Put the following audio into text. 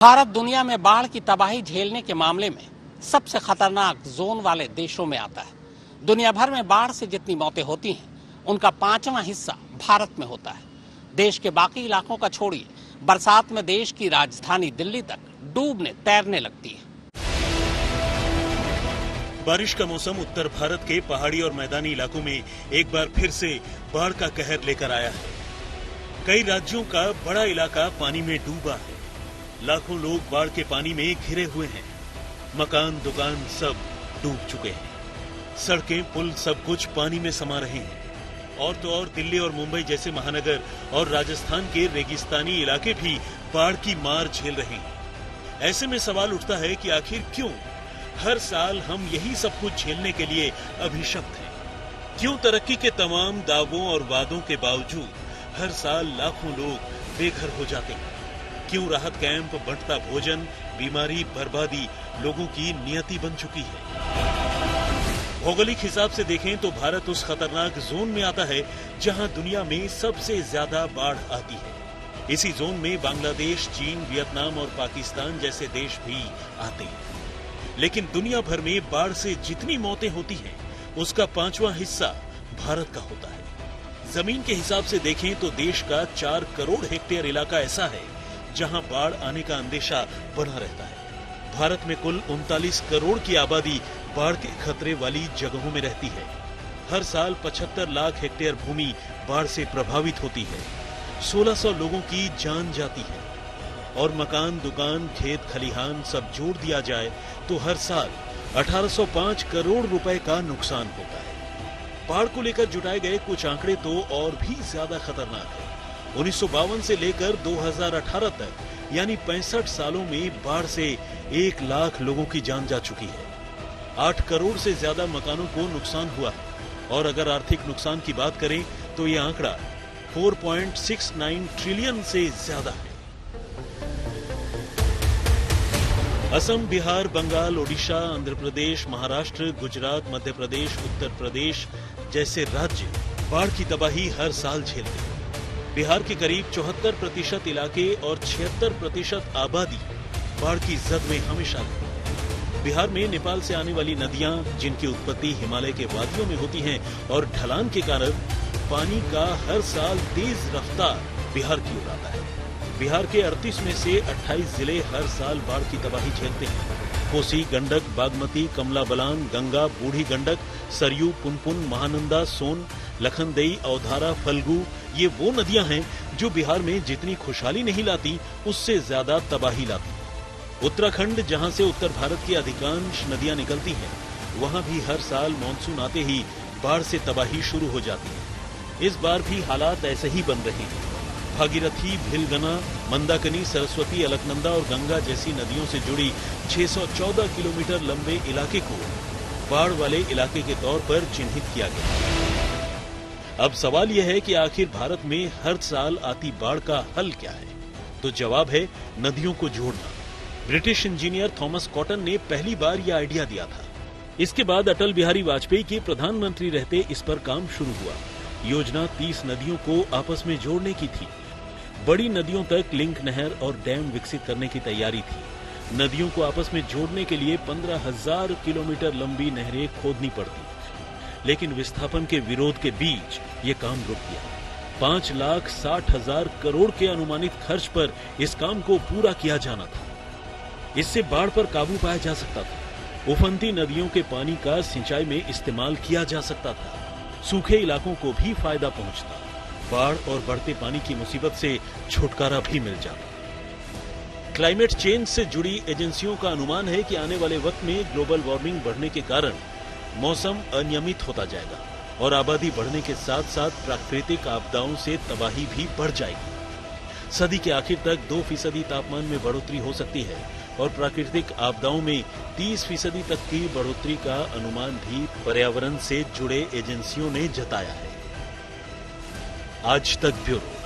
भारत दुनिया में बाढ़ की तबाही झेलने के मामले में सबसे खतरनाक जोन वाले देशों में आता है। दुनिया भर में बाढ़ से जितनी मौतें होती हैं, उनका 5वां हिस्सा भारत में होता है। देश के बाकी इलाकों का छोड़िए, बरसात में देश की राजधानी दिल्ली तक डूबने तैरने लगती है। बारिश का मौसम उत्तर भारत के पहाड़ी और मैदानी इलाकों में एक बार फिर से बाढ़ का कहर लेकर आया है। कई राज्यों का बड़ा इलाका पानी में डूबा है। लाखों लोग बाढ़ के पानी में घिरे हुए हैं। मकान, दुकान सब डूब चुके हैं। सड़कें, पुल सब कुछ पानी में समा रहे हैं। और तो और दिल्ली और मुंबई जैसे महानगर और राजस्थान के रेगिस्तानी इलाके भी बाढ़ की मार झेल रहे हैं। ऐसे में सवाल उठता है कि आखिर क्यों हर साल हम यही सब कुछ झेलने के लिए अभिशप्त हैं? क्यों तरक्की के तमाम दावों और वादों के बावजूद हर साल लाखों लोग बेघर हो जाते हैं? क्यों राहत कैंप, बढ़ता भोजन, बीमारी, बर्बादी लोगों की नियति बन चुकी है? भौगोलिक हिसाब से देखें तो भारत उस खतरनाक जोन में आता है जहां दुनिया में सबसे ज्यादा बाढ़ आती है। इसी जोन में बांग्लादेश, चीन, वियतनाम और पाकिस्तान जैसे देश भी आते हैं। लेकिन दुनिया भर में बाढ़ से जितनी मौतें होती हैं, उसका 5वां हिस्सा भारत का होता है। जमीन के हिसाब से देखें तो देश का 4 करोड़ हेक्टेयर इलाका ऐसा है जहां बाढ़ आने का अंदेशा बना रहता है। भारत में कुल 39 करोड़ की आबादी बाढ़ के खतरे वाली जगहों में रहती है। हर साल 75 लाख हेक्टेयर भूमि बाढ़ से प्रभावित होती है। 1600 लोगों की जान जाती है। और मकान, दुकान, खेत खलिहान सब जोड़ दिया जाए तो हर साल 1805 करोड़ रुपए का नुकसान होता है। बाढ़ को लेकर जुटाए गए कुछ आंकड़े तो और भी ज्यादा खतरनाक है। 1952 से लेकर 2018 तक यानी 65 सालों में बाढ़ से 1 लाख लोगों की जान जा चुकी है। 8 करोड़ से ज्यादा मकानों को नुकसान हुआ है। और अगर आर्थिक नुकसान की बात करें तो यह आंकड़ा 4.69 ट्रिलियन से ज्यादा है। असम, बिहार, बंगाल, ओडिशा, आंध्र प्रदेश, महाराष्ट्र, गुजरात, मध्य प्रदेश, उत्तर प्रदेश जैसे राज्य बाढ़ की तबाही हर साल झेलते हैं। बिहार के करीब 74% इलाके और 76% आबादी बाढ़ की जद में हमेशा रही। बिहार में नेपाल से आने वाली नदियां, जिनकी उत्पत्ति हिमालय के वादियों में होती हैं और ढलान के कारण पानी का हर साल तेज रफ्तार बिहार की ओर आता है। बिहार के 38 में से 28 जिले हर साल बाढ़ की तबाही झेलते हैं। कोसी, गंडक, बागमती, कमला बलान, गंगा, बूढ़ी गंडक, सरयू, पुनपुन, महानंदा, सोन, लखनदेई, औधारा, फल्गु ये वो नदियां हैं जो बिहार में जितनी खुशहाली नहीं लाती, उससे ज्यादा तबाही लाती। उत्तराखंड, जहां से उत्तर भारत की अधिकांश नदियां निकलती हैं, वहां भी हर साल मानसून आते ही बाढ़ से तबाही शुरू हो जाती है। इस बार भी हालात ऐसे ही बन रहे हैं। भागीरथी, भिलगना, मंदाकिनी, सरस्वती, अलकनंदा और गंगा जैसी नदियों से जुड़ी 614 किलोमीटर लंबे इलाके को बाढ़ वाले इलाके के तौर पर चिन्हित किया गया। अब सवाल यह है कि आखिर भारत में हर साल आती बाढ़ का हल क्या है? तो जवाब है नदियों को जोड़ना। ब्रिटिश इंजीनियर थॉमस कॉटन ने पहली बार यह आइडिया दिया था। इसके बाद अटल बिहारी वाजपेयी के प्रधानमंत्री रहते इस पर काम शुरू हुआ। योजना 30 नदियों को आपस में जोड़ने की थी। बड़ी नदियों तक लिंक नहर और डैम विकसित करने की तैयारी थी। नदियों को आपस में जोड़ने के लिए 15,000 किलोमीटर लंबी नहरें खोदनी पड़ती, लेकिन विस्थापन के विरोध के बीच ये काम रुक गया। 5,60,000 करोड़ के अनुमानित खर्च पर इस काम को पूरा किया जाना था। इससे बाढ़ पर काबू पाया जा सकता था। उफनती नदियों के पानी का सिंचाई में इस्तेमाल किया जा सकता था। सूखे इलाकों को भी फायदा पहुंचता। बाढ़ और बढ़ते पानी की मुसीबत से छुटकारा भी मिल जाता। क्लाइमेट चेंज से जुड़ी एजेंसियों का अनुमान है कि आने वाले वक्त में ग्लोबल वार्मिंग बढ़ने के कारण मौसम अनियमित होता जाएगा और आबादी बढ़ने के साथ साथ प्राकृतिक आपदाओं से तबाही भी बढ़ जाएगी। सदी के आखिर तक 2% तापमान में बढ़ोतरी हो सकती है और प्राकृतिक आपदाओं में 30% तक की बढ़ोतरी का अनुमान भी पर्यावरण से जुड़े एजेंसियों ने जताया है। आज तक ब्यूरो।